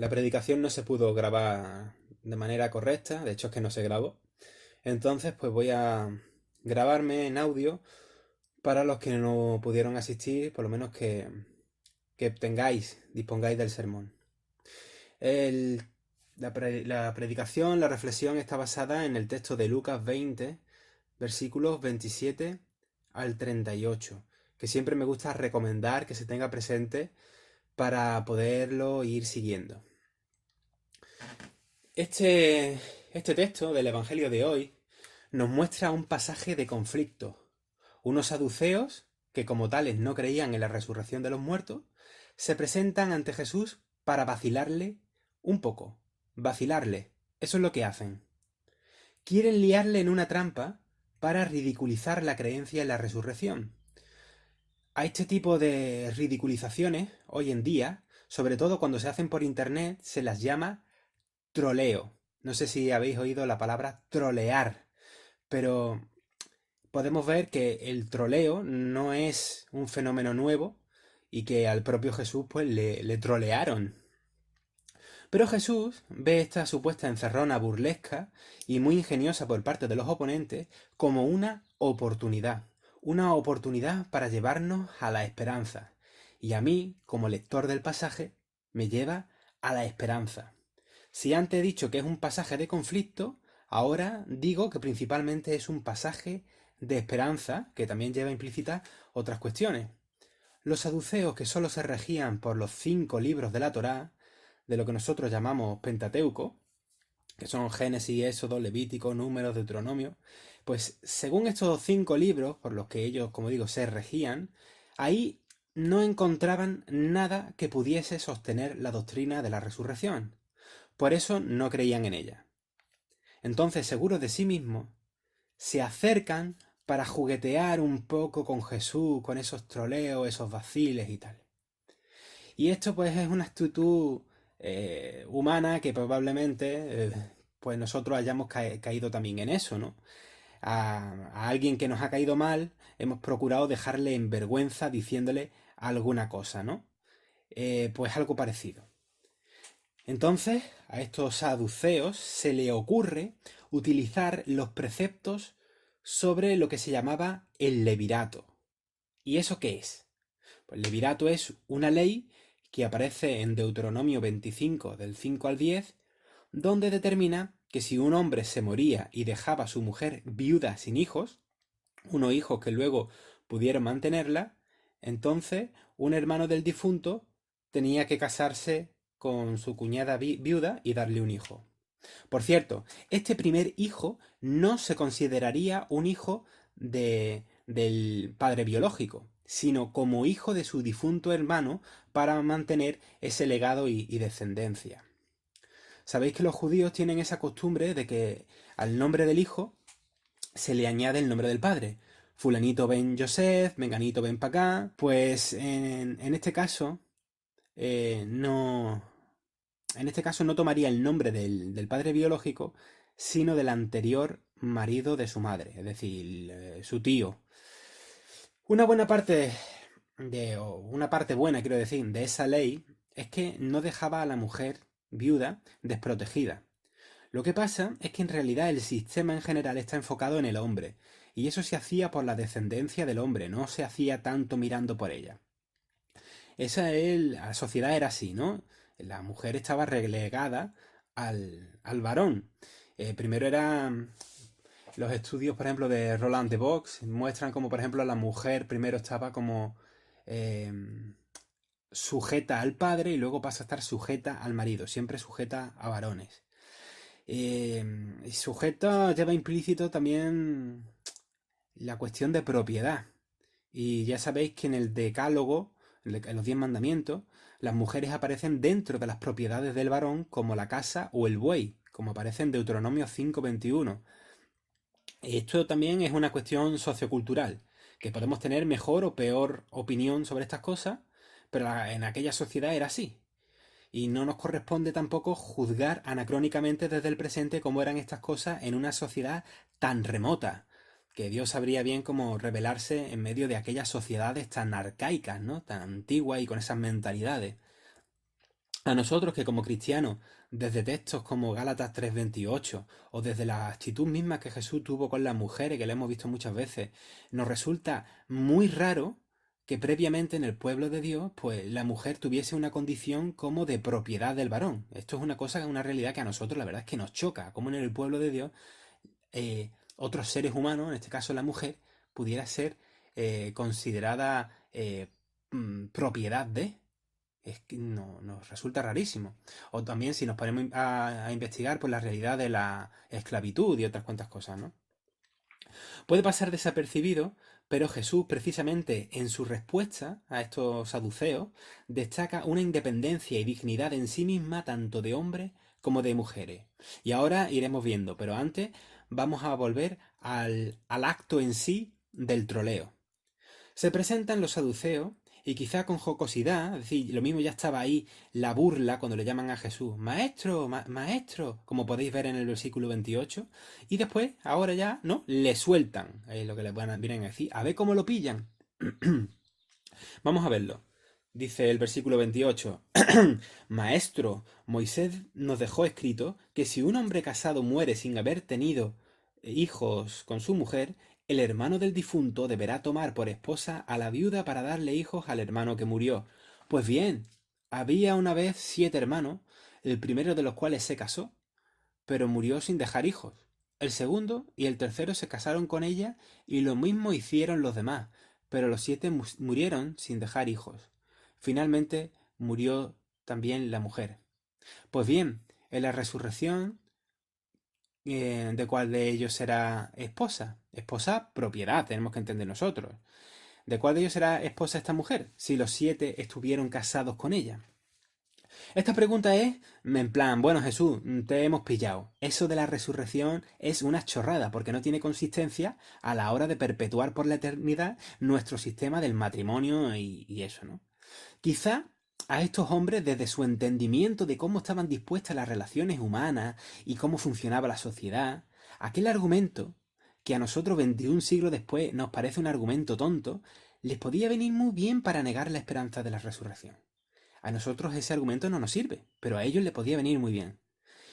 la predicación no se pudo grabar de manera correcta, de hecho es que no se grabó. Entonces, pues voy a grabarme en audio para los que no pudieron asistir, por lo menos que dispongáis del sermón. El- la predicación, la reflexión está basada en el texto de Lucas 20, versículos 27 al 38, que siempre me gusta recomendar que se tenga presente para poderlo ir siguiendo. Este texto del Evangelio de hoy nos muestra un pasaje de conflicto. Unos saduceos, que como tales no creían en la resurrección de los muertos, se presentan ante Jesús para vacilarle un poco. Vacilarle. Eso es lo que hacen. Quieren liarle en una trampa para ridiculizar la creencia en la resurrección. A este tipo de ridiculizaciones, hoy en día, sobre todo cuando se hacen por internet, se las llama troleo. No sé si habéis oído la palabra trolear, pero podemos ver que el troleo no es un fenómeno nuevo y que al propio Jesús pues le trolearon. Pero Jesús ve esta supuesta encerrona burlesca y muy ingeniosa por parte de los oponentes como una oportunidad para llevarnos a la esperanza. Y a mí, como lector del pasaje, me lleva a la esperanza. Si antes he dicho que es un pasaje de conflicto, ahora digo que principalmente es un pasaje de esperanza, que también lleva implícitas otras cuestiones. Los saduceos, que solo se regían por los 5 libros de la Torá, de lo que nosotros llamamos Pentateuco, que son Génesis, Éxodo, Levítico, Números, Deuteronomio, pues según estos 5 libros, por los que ellos, como digo, se regían, ahí no encontraban nada que pudiese sostener la doctrina de la resurrección. Por eso no creían en ella. Entonces, seguros de sí mismos, se acercan para juguetear un poco con Jesús, con esos troleos, esos vaciles y tal. Y esto pues es una actitud humana que probablemente pues nosotros hayamos caído también en eso, ¿no? A alguien que nos ha caído mal, hemos procurado dejarle en vergüenza diciéndole alguna cosa, ¿no? Pues algo parecido. Entonces, a estos saduceos se le ocurre utilizar los preceptos sobre lo que se llamaba el levirato. ¿Y eso qué es? Pues el levirato es una ley que aparece en Deuteronomio 25, del 5 al 10, donde determina que si un hombre se moría y dejaba a su mujer viuda sin hijos, unos hijos que luego pudieron mantenerla, entonces un hermano del difunto tenía que casarse con su cuñada viuda y darle un hijo. Por cierto, este primer hijo no se consideraría un hijo del padre biológico, sino como hijo de su difunto hermano para mantener ese legado y descendencia. Sabéis que los judíos tienen esa costumbre de que al nombre del hijo se le añade el nombre del padre. Fulanito ben Joseph, menganito ben Pacá. Pues en este caso, no, en este caso no tomaría el nombre del padre biológico, sino del anterior marido de su madre, es decir, su tío. Una buena parte o una parte buena, quiero decir, de esa ley es que no dejaba a la mujer viuda desprotegida. Lo que pasa es que en realidad el sistema en general está enfocado en el hombre, y eso se hacía por la descendencia del hombre, no se hacía tanto mirando por ella. La sociedad era así, ¿no? La mujer estaba relegada al varón. Primero eran los estudios, por ejemplo, de Roland de Vaux, muestran como, por ejemplo, la mujer primero estaba como eh, sujeta al padre y luego pasa a estar sujeta al marido, siempre sujeta a varones. Y sujeta lleva implícito también la cuestión de propiedad. Y ya sabéis que en el Decálogo, en los 10 mandamientos, las mujeres aparecen dentro de las propiedades del varón como la casa o el buey, como aparece en Deuteronomio 5:21. Esto también es una cuestión sociocultural, que podemos tener mejor o peor opinión sobre estas cosas, pero en aquella sociedad era así. Y no nos corresponde tampoco juzgar anacrónicamente desde el presente cómo eran estas cosas en una sociedad tan remota, que Dios sabría bien cómo revelarse en medio de aquellas sociedades tan arcaicas, ¿no? Tan antiguas y con esas mentalidades. A nosotros que como cristianos, desde textos como Gálatas 3:28 o desde la actitud misma que Jesús tuvo con las mujeres, que le hemos visto muchas veces, nos resulta muy raro que previamente en el pueblo de Dios, pues la mujer tuviese una condición como de propiedad del varón. Esto es una cosa, una realidad que a nosotros la verdad es que nos choca, como en el pueblo de Dios otros seres humanos, en este caso la mujer, pudiera ser considerada propiedad de. Es que nos resulta rarísimo. O también si nos ponemos a investigar por la realidad de la esclavitud y otras cuantas cosas, ¿no? Puede pasar desapercibido, pero Jesús, precisamente en su respuesta a estos saduceos, destaca una independencia y dignidad en sí misma tanto de hombres como de mujeres. Y ahora iremos viendo, pero antes vamos a volver al acto en sí del troleo. Se presentan los saduceos y quizá con jocosidad, es decir, lo mismo ya estaba ahí la burla cuando le llaman a Jesús, maestro, maestro, como podéis ver en el versículo 28, y después, ahora ya, ¿no? Le sueltan, es lo que les vienen a decir, a ver cómo lo pillan. Vamos a verlo. Dice el versículo 28, Maestro, Moisés nos dejó escrito que si un hombre casado muere sin haber tenido hijos con su mujer, el hermano del difunto deberá tomar por esposa a la viuda para darle hijos al hermano que murió. Pues bien, había una vez 7 hermanos, el primero de los cuales se casó, pero murió sin dejar hijos. El segundo y el tercero se casaron con ella y lo mismo hicieron los demás, pero los 7 murieron sin dejar hijos. Finalmente murió también la mujer. Pues bien, en la resurrección, ¿de cuál de ellos será esposa? Esposa, propiedad, tenemos que entender nosotros. ¿De cuál de ellos será esposa esta mujer? Si los 7 estuvieron casados con ella. Esta pregunta es en plan, bueno Jesús, te hemos pillado. Eso de la resurrección es una chorrada porque no tiene consistencia a la hora de perpetuar por la eternidad nuestro sistema del matrimonio y eso, ¿no? Quizá a estos hombres, desde su entendimiento de cómo estaban dispuestas las relaciones humanas y cómo funcionaba la sociedad, aquel argumento, que a nosotros 21 siglos después nos parece un argumento tonto, les podía venir muy bien para negar la esperanza de la resurrección. A nosotros ese argumento no nos sirve, pero a ellos le podía venir muy bien.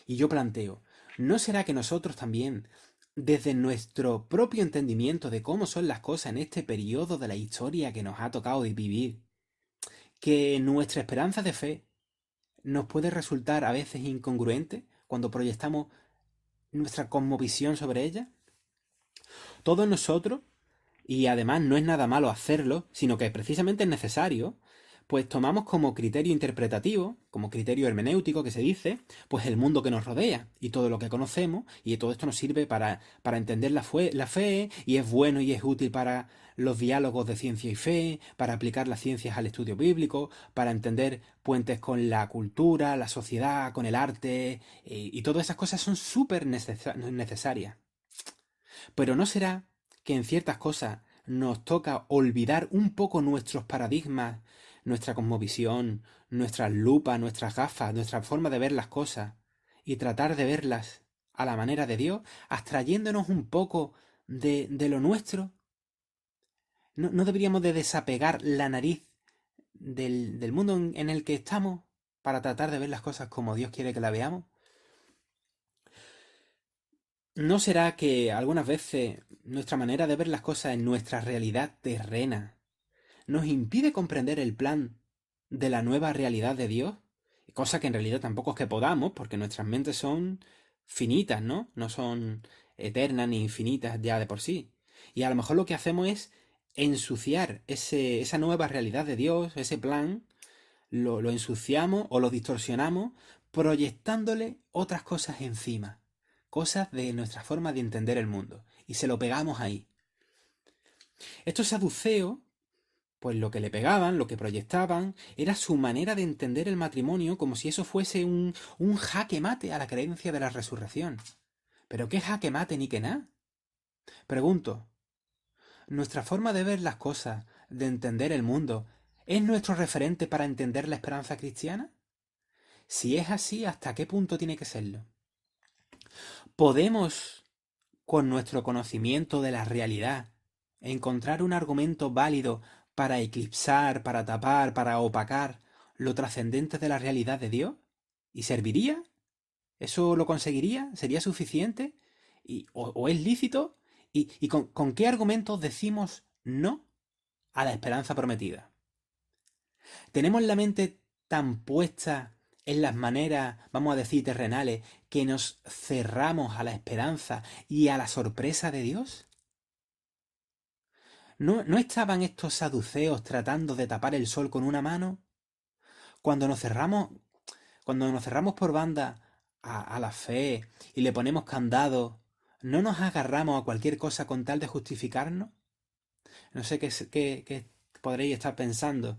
Y yo planteo, ¿no será que nosotros también, desde nuestro propio entendimiento de cómo son las cosas en este periodo de la historia que nos ha tocado vivir, que nuestra esperanza de fe nos puede resultar a veces incongruente cuando proyectamos nuestra cosmovisión sobre ella? Todos nosotros, y además no es nada malo hacerlo, sino que precisamente es necesario, pues tomamos como criterio interpretativo, como criterio hermenéutico que se dice, pues el mundo que nos rodea y todo lo que conocemos, y todo esto nos sirve para entender la fe, y es bueno y es útil para los diálogos de ciencia y fe, para aplicar las ciencias al estudio bíblico, para entender puentes con la cultura, la sociedad, con el arte, y todas esas cosas son súper necesarias. Pero ¿no será que en ciertas cosas nos toca olvidar un poco nuestros paradigmas, nuestra cosmovisión, nuestras lupas, nuestras gafas, nuestra forma de ver las cosas y tratar de verlas a la manera de Dios, abstrayéndonos un poco de lo nuestro? ¿No deberíamos de desapegar la nariz del mundo en el que estamos para tratar de ver las cosas como Dios quiere que la veamos? ¿No será que algunas veces nuestra manera de ver las cosas en nuestra realidad terrena nos impide comprender el plan de la nueva realidad de Dios? Cosa que en realidad tampoco es que podamos, porque nuestras mentes son finitas, ¿no? No son eternas ni infinitas ya de por sí. Y a lo mejor lo que hacemos es ensuciar esa nueva realidad de Dios, ese plan, lo ensuciamos o lo distorsionamos proyectándole otras cosas encima, cosas de nuestra forma de entender el mundo, y se lo pegamos ahí. Estos saduceos, pues lo que le pegaban, lo que proyectaban, era su manera de entender el matrimonio como si eso fuese un jaque mate a la creencia de la resurrección. ¿Pero qué jaque mate ni qué nada? Pregunto, ¿nuestra forma de ver las cosas, de entender el mundo, es nuestro referente para entender la esperanza cristiana? Si es así, ¿hasta qué punto tiene que serlo? ¿Podemos, con nuestro conocimiento de la realidad, encontrar un argumento válido para eclipsar, para tapar, para opacar lo trascendente de la realidad de Dios? ¿Y serviría? ¿Eso lo conseguiría? ¿Sería suficiente? ¿O es lícito? ¿Y con qué argumentos decimos no a la esperanza prometida? ¿Tenemos la mente tan puesta en las maneras, vamos a decir, terrenales, que nos cerramos a la esperanza y a la sorpresa de Dios? ¿No estaban estos saduceos tratando de tapar el sol con una mano? Cuando nos cerramos, cuando nos cerramos por banda a la fe y le ponemos candado, ¿no nos agarramos a cualquier cosa con tal de justificarnos? No sé qué podréis estar pensando.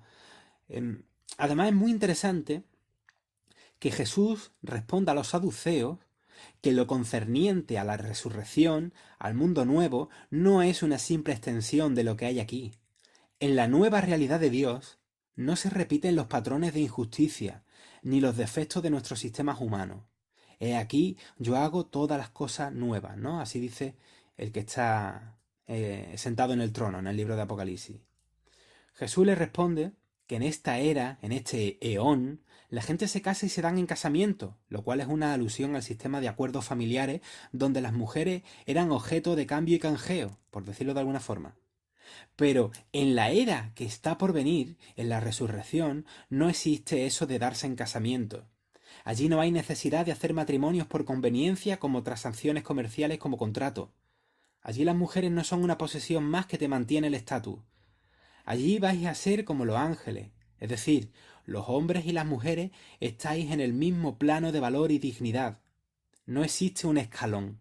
Además es muy interesante que Jesús responda a los saduceos que lo concerniente a la resurrección, al mundo nuevo, no es una simple extensión de lo que hay aquí. En la nueva realidad de Dios no se repiten los patrones de injusticia, ni los defectos de nuestros sistemas humanos. He aquí, yo hago todas las cosas nuevas, ¿no? Así dice el que está sentado en el trono, en el libro de Apocalipsis. Jesús le responde que en esta era, en este eón, la gente se casa y se dan en casamiento, lo cual es una alusión al sistema de acuerdos familiares donde las mujeres eran objeto de cambio y canjeo, por decirlo de alguna forma. Pero en la era que está por venir, en la resurrección, no existe eso de darse en casamiento. Allí no hay necesidad de hacer matrimonios por conveniencia como transacciones comerciales como contrato. Allí las mujeres no son una posesión más que te mantiene el estatus. Allí vais a ser como los ángeles, es decir, los hombres y las mujeres estáis en el mismo plano de valor y dignidad. No existe un escalón.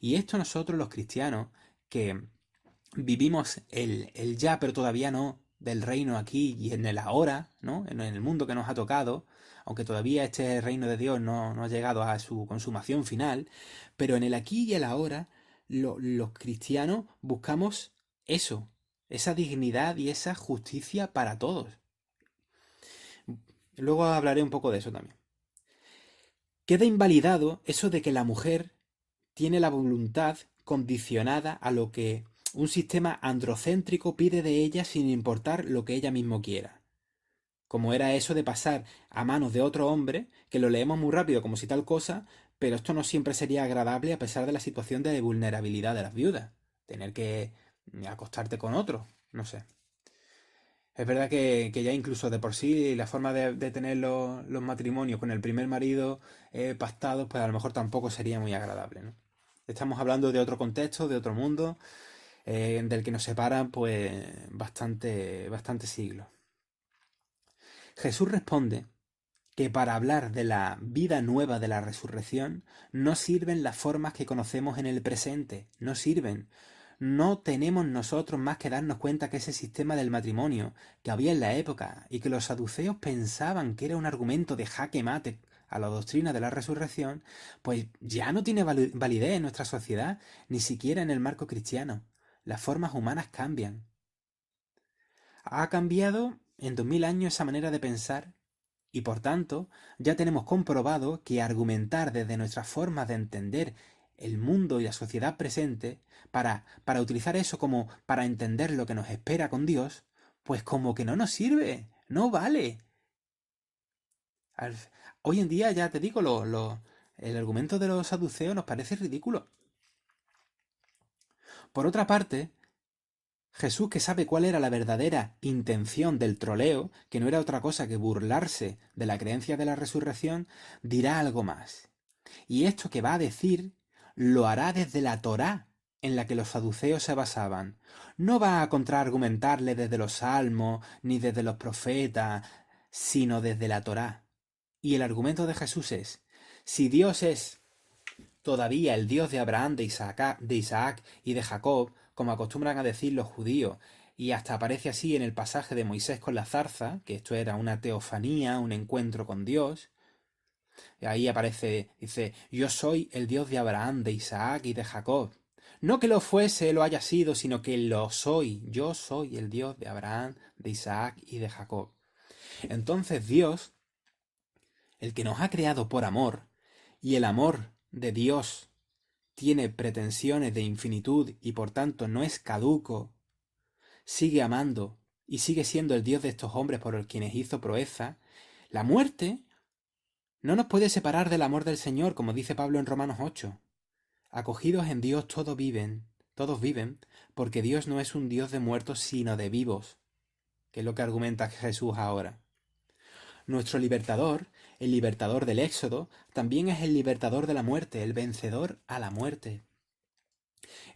Y esto nosotros los cristianos, que vivimos el ya pero todavía no del reino aquí y en el ahora, ¿no? En el mundo que nos ha tocado, aunque todavía este reino de Dios no ha llegado a su consumación final, pero en el aquí y el ahora, los cristianos buscamos eso, esa dignidad y esa justicia para todos. Luego hablaré un poco de eso también. Queda invalidado eso de que la mujer tiene la voluntad condicionada a lo que un sistema androcéntrico pide de ella sin importar lo que ella mismo quiera. Como era eso de pasar a manos de otro hombre, que lo leemos muy rápido como si tal cosa, pero esto no siempre sería agradable a pesar de la situación de vulnerabilidad de las viudas. Tener que acostarte con otro, no sé. Es verdad que ya incluso de por sí la forma de tener los matrimonios con el primer marido pactados, pues a lo mejor tampoco sería muy agradable, ¿no? Estamos hablando de otro contexto, de otro mundo, del que nos separan pues bastante siglos. Jesús responde que para hablar de la vida nueva de la resurrección no sirven las formas que conocemos en el presente, no sirven. No tenemos nosotros más que darnos cuenta que ese sistema del matrimonio que había en la época y que los saduceos pensaban que era un argumento de jaque mate a la doctrina de la resurrección, pues ya no tiene validez en nuestra sociedad, ni siquiera en el marco cristiano. Las formas humanas cambian. Ha cambiado en 2000 años esa manera de pensar y por tanto ya tenemos comprobado que argumentar desde nuestras formas de entender el mundo y la sociedad presente para utilizar eso como para entender lo que nos espera con Dios, pues como que no nos sirve, no vale. Al- Hoy en día ya te digo, el argumento de los saduceos nos parece ridículo. Por otra parte, Jesús, que sabe cuál era la verdadera intención del troleo, que no era otra cosa que burlarse de la creencia de la resurrección, dirá algo más. Y esto que va a decir lo hará desde la Torá en la que los saduceos se basaban. No va a contraargumentarle desde los salmos ni desde los profetas, sino desde la Torá. Y el argumento de Jesús es, si Dios es todavía el Dios de Abraham, de Isaac y de Jacob, como acostumbran a decir los judíos, y hasta aparece así en el pasaje de Moisés con la zarza, que esto era una teofanía, un encuentro con Dios. Y ahí aparece, dice, yo soy el Dios de Abraham, de Isaac y de Jacob. No que lo fuese, lo haya sido, sino que lo soy. Yo soy el Dios de Abraham, de Isaac y de Jacob. Entonces Dios, el que nos ha creado por amor, y el amor de Dios tiene pretensiones de infinitud y por tanto no es caduco, sigue amando y sigue siendo el Dios de estos hombres por los quienes hizo proeza, La muerte no nos puede separar del amor del Señor, como dice Pablo en Romanos 8. Acogidos en Dios todos viven, porque Dios no es un Dios de muertos, sino de vivos, que es lo que argumenta Jesús ahora. Nuestro libertador, el libertador del Éxodo, también es el libertador de la muerte, el vencedor a la muerte.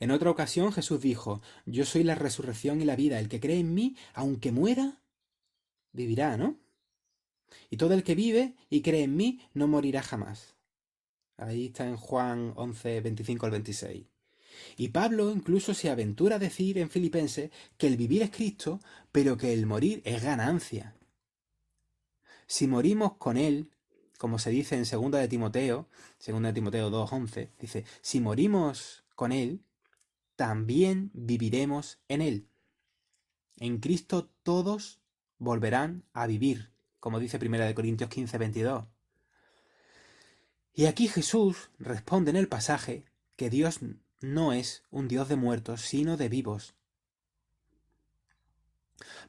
En otra ocasión Jesús dijo: yo soy la resurrección y la vida, el que cree en mí, aunque muera, vivirá, ¿no? Y todo el que vive y cree en mí no morirá jamás. Ahí está en Juan 11, 25 al 26. Y Pablo incluso se aventura a decir en Filipenses que el vivir es Cristo, pero que el morir es ganancia. Si morimos con él, como se dice en 2 de Timoteo 2:11, dice: si morimos con él, también viviremos en él. En Cristo todos volverán a vivir, como dice 1 Corintios 15:22. Y aquí Jesús responde en el pasaje que Dios no es un Dios de muertos, sino de vivos.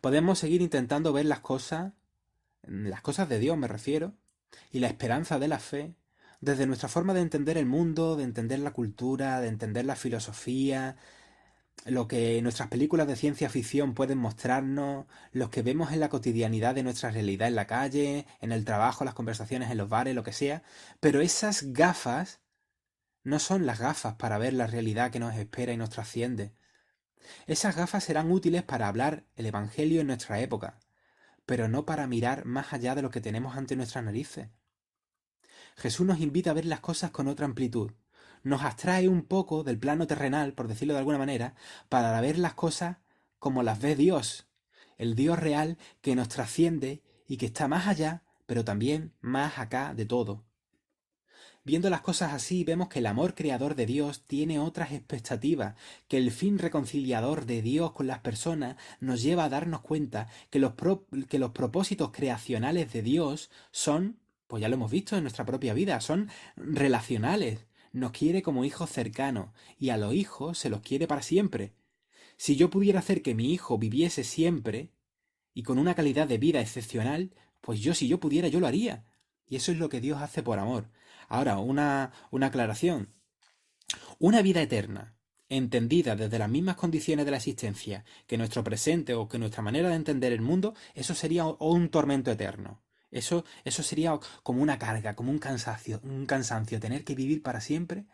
Podemos seguir intentando ver las cosas de Dios me refiero, y la esperanza de la fe, desde nuestra forma de entender el mundo, de entender la cultura, de entender la filosofía, lo que nuestras películas de ciencia ficción pueden mostrarnos, lo que vemos en la cotidianidad de nuestra realidad en la calle, en el trabajo, las conversaciones en los bares, lo que sea, pero esas gafas no son las gafas para ver la realidad que nos espera y nos trasciende. Esas gafas serán útiles para hablar el Evangelio en nuestra época, pero no para mirar más allá de lo que tenemos ante nuestras narices. Jesús nos invita a ver las cosas con otra amplitud. Nos abstrae un poco del plano terrenal, por decirlo de alguna manera, para ver las cosas como las ve Dios, el Dios real que nos trasciende y que está más allá, pero también más acá de todo. Viendo las cosas así, vemos que el amor creador de Dios tiene otras expectativas, que el fin reconciliador de Dios con las personas nos lleva a darnos cuenta que los propósitos creacionales de Dios son, pues ya lo hemos visto en nuestra propia vida, son relacionales. Nos quiere como hijos cercanos y a los hijos se los quiere para siempre. Si yo pudiera hacer que mi hijo viviese siempre y con una calidad de vida excepcional, pues si yo pudiera, yo lo haría. Y eso es lo que Dios hace por amor. Ahora, una aclaración. Una vida eterna, entendida desde las mismas condiciones de la existencia que nuestro presente o que nuestra manera de entender el mundo, eso sería un tormento eterno. Eso sería como una carga, como un cansancio, tener que vivir para siempre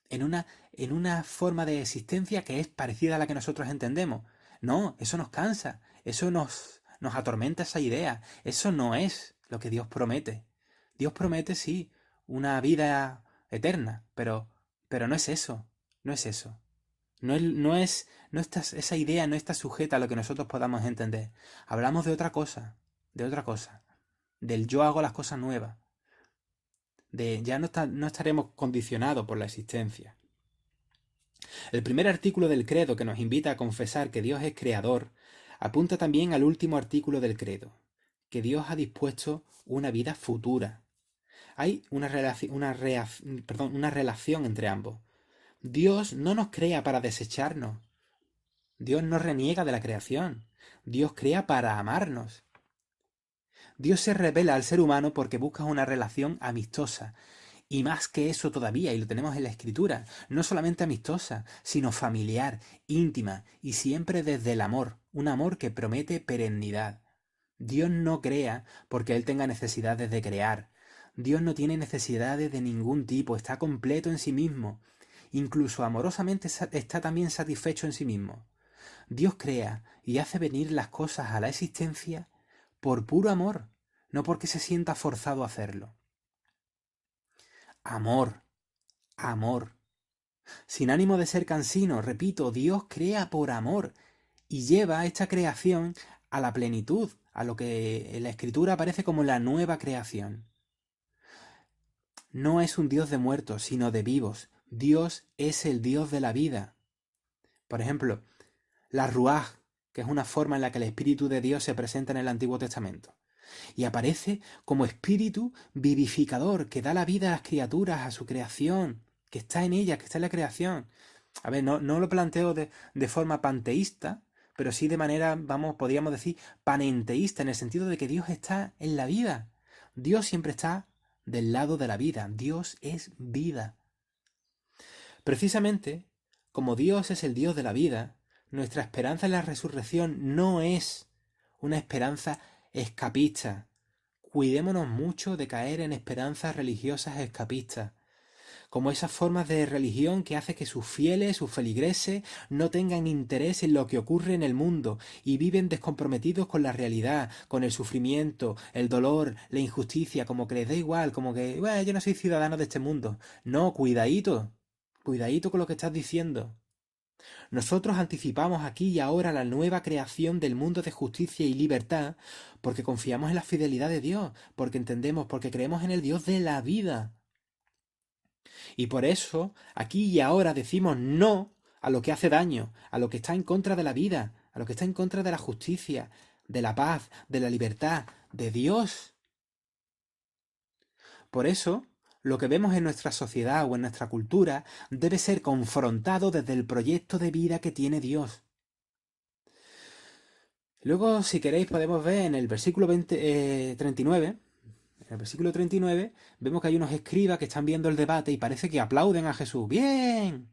en una forma de existencia que es parecida a la que nosotros entendemos. No, eso nos cansa, eso nos atormenta esa idea, eso no es lo que Dios promete. Dios promete, sí, una vida eterna, pero no es eso, no es eso. Esa idea no está sujeta a lo que nosotros podamos entender. Hablamos de otra cosa, del yo hago las cosas nuevas, ya no estaremos condicionados por la existencia. El primer artículo del credo que nos invita a confesar que Dios es creador apunta también al último artículo del credo, que Dios ha dispuesto una vida futura. Hay una relación entre ambos. Dios no nos crea para desecharnos. Dios no reniega de la creación. Dios crea para amarnos. Dios se revela al ser humano porque busca una relación amistosa. Y más que eso todavía, y lo tenemos en la Escritura, no solamente amistosa, sino familiar, íntima, y siempre desde el amor, un amor que promete perennidad. Dios no crea porque Él tenga necesidades de crear. Dios no tiene necesidades de ningún tipo, está completo en sí mismo. Incluso amorosamente está también satisfecho en sí mismo. Dios crea y hace venir las cosas a la existencia por puro amor, no porque se sienta forzado a hacerlo. Amor, amor. Sin ánimo de ser cansino, repito, Dios crea por amor y lleva esta creación a la plenitud, a lo que en la Escritura aparece como la nueva creación. No es un Dios de muertos, sino de vivos. Dios es el Dios de la vida. Por ejemplo, la Ruaj, que es una forma en la que el Espíritu de Dios se presenta en el Antiguo Testamento. Y aparece como espíritu vivificador que da la vida a las criaturas, a su creación, que está en ella, que está en la creación. A ver, no lo planteo de forma panteísta, pero sí de manera, podríamos decir, panenteísta, en el sentido de que Dios está en la vida. Dios siempre está del lado de la vida. Dios es vida. Precisamente, como Dios es el Dios de la vida, nuestra esperanza en la resurrección no es una esperanza escapista. Cuidémonos mucho de caer en esperanzas religiosas escapistas, como esas formas de religión que hace que sus fieles, sus feligreses, no tengan interés en lo que ocurre en el mundo y viven descomprometidos con la realidad, con el sufrimiento, el dolor, la injusticia, como que les da igual, como que, bueno, yo no soy ciudadano de este mundo. No, cuidadito, cuidadito con lo que estás diciendo. Nosotros anticipamos aquí y ahora la nueva creación del mundo de justicia y libertad porque confiamos en la fidelidad de Dios, porque entendemos, porque creemos en el Dios de la vida. Y por eso, aquí y ahora decimos no a lo que hace daño, a lo que está en contra de la vida, a lo que está en contra de la justicia, de la paz, de la libertad, de Dios. Por eso, lo que vemos en nuestra sociedad o en nuestra cultura debe ser confrontado desde el proyecto de vida que tiene Dios. Luego, si queréis, podemos ver en el versículo 39, en el versículo 39, vemos que hay unos escribas que están viendo el debate y parece que aplauden a Jesús. ¡Bien!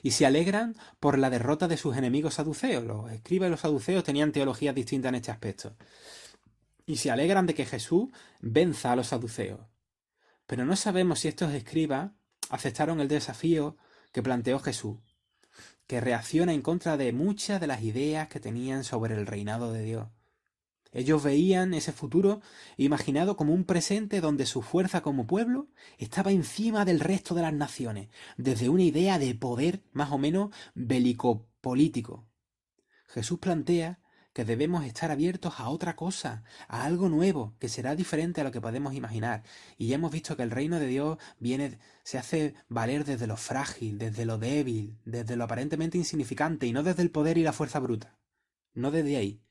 Y se alegran por la derrota de sus enemigos saduceos. Los escribas y los saduceos tenían teologías distintas en este aspecto. Y se alegran de que Jesús venza a los saduceos. Pero no sabemos si estos escribas aceptaron el desafío que planteó Jesús, que reacciona en contra de muchas de las ideas que tenían sobre el reinado de Dios. Ellos veían ese futuro imaginado como un presente donde su fuerza como pueblo estaba encima del resto de las naciones, desde una idea de poder más o menos bélico-político. Jesús plantea que debemos estar abiertos a otra cosa, a algo nuevo, que será diferente a lo que podemos imaginar. Y ya hemos visto que el reino de Dios se hace valer desde lo frágil, desde lo débil, desde lo aparentemente insignificante, y no desde el poder y la fuerza bruta. No desde ahí.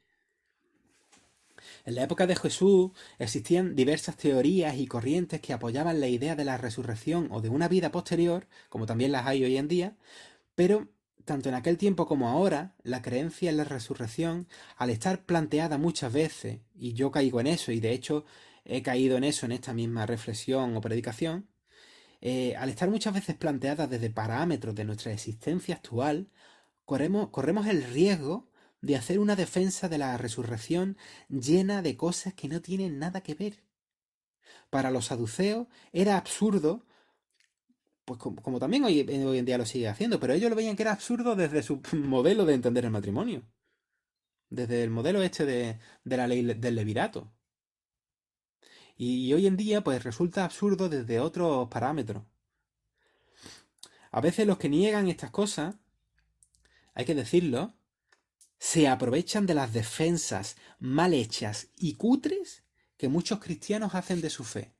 En la época de Jesús existían diversas teorías y corrientes que apoyaban la idea de la resurrección o de una vida posterior, como también las hay hoy en día, pero tanto en aquel tiempo como ahora, la creencia en la resurrección, al estar planteada muchas veces, y yo caigo en eso, y de hecho he caído en eso en esta misma reflexión o predicación, al estar muchas veces planteada desde parámetros de nuestra existencia actual, corremos el riesgo de hacer una defensa de la resurrección llena de cosas que no tienen nada que ver. Para los saduceos era absurdo, pues como también hoy en día lo sigue haciendo, pero ellos lo veían que era absurdo desde su modelo de entender el matrimonio, desde el modelo de la ley del levirato. Y hoy en día pues resulta absurdo desde otros parámetros. A veces los que niegan estas cosas, hay que decirlo, se aprovechan de las defensas mal hechas y cutres que muchos cristianos hacen de su fe.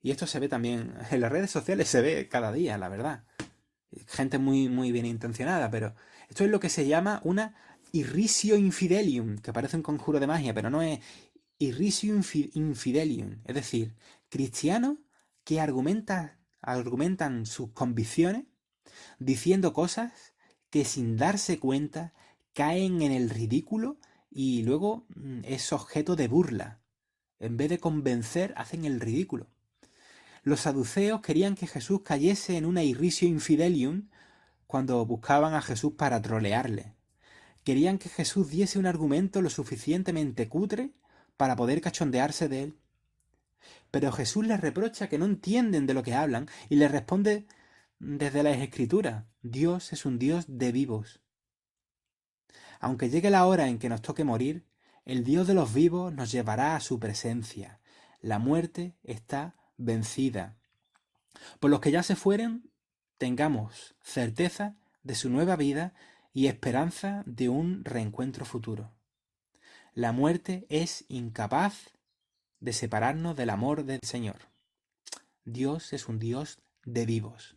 Y esto se ve también en las redes sociales, se ve cada día, la verdad. Gente muy, muy bien intencionada, pero esto es lo que se llama una irrisio infidelium, que parece un conjuro de magia, pero no es irrisio infidelium. Es decir, cristianos que argumentan sus convicciones diciendo cosas que sin darse cuenta caen en el ridículo y luego es objeto de burla. En vez de convencer, hacen el ridículo. Los saduceos querían que Jesús cayese en una irrisio infidelium cuando buscaban a Jesús para trolearle. Querían que Jesús diese un argumento lo suficientemente cutre para poder cachondearse de él. Pero Jesús les reprocha que no entienden de lo que hablan y les responde desde las Escrituras: Dios es un Dios de vivos. Aunque llegue la hora en que nos toque morir, el Dios de los vivos nos llevará a su presencia. La muerte está vencida. Por los que ya se fueren, tengamos certeza de su nueva vida y esperanza de un reencuentro futuro. La muerte es incapaz de separarnos del amor del Señor. Dios es un Dios de vivos.